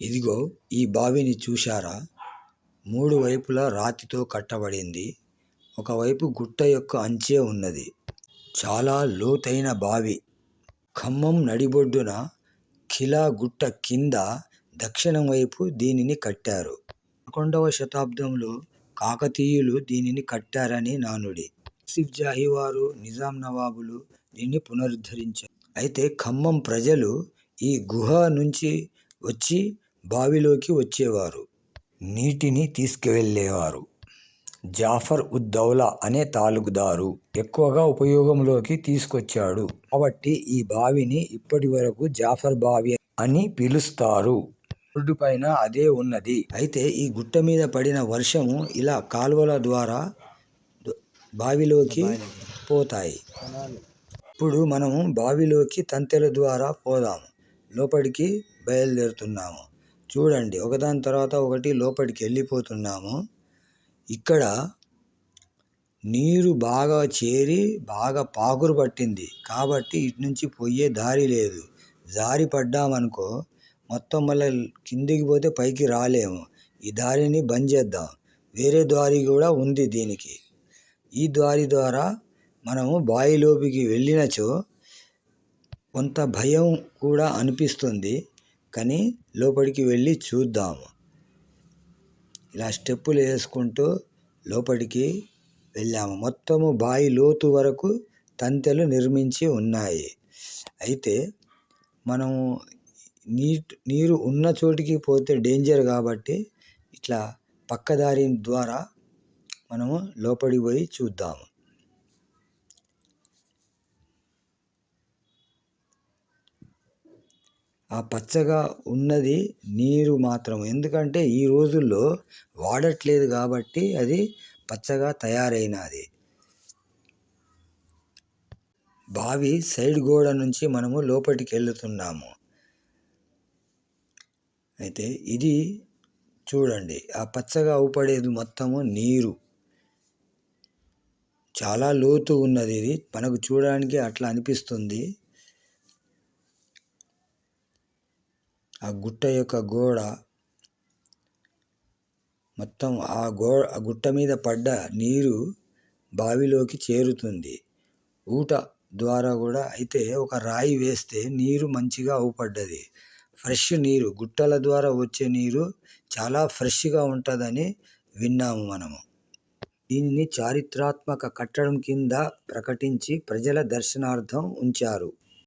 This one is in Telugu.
ఇదిగో ఈ బావిని చూశారా? మూడు వైపులా రాతితో కట్టబడింది. ఒకవైపు గుట్ట యొక్క అంచే ఉన్నది. చాలా లోతైన బావి. ఖమ్మం నడిబొడ్డున ఖిలా గుట్ట కింద దక్షిణం వైపు దీనిని కట్టారు. 11వ శతాబ్దంలో కాకతీయులు దీనిని కట్టారని నానుడి. ఆసిఫ్ జాహీ వారు, నిజాం నవాబులు దీన్ని పునరుద్ధరించారు. అయితే ఖమ్మం ప్రజలు ఈ గుహ నుంచి వచ్చి బావిలోకి వచ్చేవారు. నీటిని తీసుకువెళ్ళేవారు. జాఫర్ ఉద్ దౌలా అనే తాలూకుదారు ఎక్కువగా ఉపయోగంలోకి తీసుకొచ్చాడు. కాబట్టి ఈ బావిని ఇప్పటి వరకు జాఫర్ బావి అని పిలుస్తారు. రోడ్డు పైన అదే ఉన్నది. అయితే ఈ గుట్ట మీద పడిన వర్షము ఇలా కాలువల ద్వారా బావిలోకి పోతాయి. ఇప్పుడు మనము బావిలోకి తంతెల ద్వారా పోదాము. లోపలికి బయలుదేరుతున్నాము. చూడండి, ఒకదాని తర్వాత ఒకటి లోపలికి వెళ్ళిపోతున్నాము. ఇక్కడ నీరు బాగా చేరి బాగా పాకురు పట్టింది. కాబట్టి ఇటు నుంచి పోయే దారి లేదు. జారి పడ్డామనుకో మొత్తం మళ్ళీ కిందికి పోతే పైకి రాలేము. ఈ దారిని బంద్ చేద్దాం. వేరే దారి కూడా ఉంది దీనికి. ఈ దారి ద్వారా మనము బావిలోకి వెళ్ళినచో కొంత భయం కూడా అనిపిస్తుంది. కానీ లోపలికి వెళ్ళి చూద్దాము. ఇలా స్టెప్పులు వేసుకుంటూ లోపలికి వెళ్ళాము. మొత్తము బావి లోతు వరకు తంతెలు నిర్మించి ఉన్నాయి. అయితే మనము నీరు ఉన్న చోటికి పోతే డేంజర్ కాబట్టి ఇట్లా పక్కదారి ద్వారా మనము లోపలికి పోయి చూద్దాము. ఆ పచ్చగా ఉన్నది నీరు మాత్రం. ఎందుకంటే ఈ రోజుల్లో వాడట్లేదు కాబట్టి అది పచ్చగా తయారైనది. బావి సైడ్ గోడ నుంచి మనము లోపలికి వెళ్తున్నాము. అయితే ఇది చూడండి, ఆ పచ్చగా అవుపడేది మొత్తము నీరు. చాలా లోతు ఉన్నది. ఇది మనకు చూడడానికి అట్లా అనిపిస్తుంది. ఆ గుట్ట యొక్క గోడ మొత్తం ఆ గుట్ట మీద పడ్డ నీరు బావిలోకి చేరుతుంది. ఊట ద్వారా కూడా. అయితే ఒక రాయి వేస్తే నీరు మంచిగా అవుపడ్డది. ఫ్రెష్ నీరు, గుట్టల ద్వారా వచ్చే నీరు చాలా ఫ్రెష్గా ఉంటుందని విన్నాము మనము. దీనిని చారిత్రాత్మక కట్టడం కింద ప్రకటించి ప్రజల దర్శనార్థం ఉంచారు.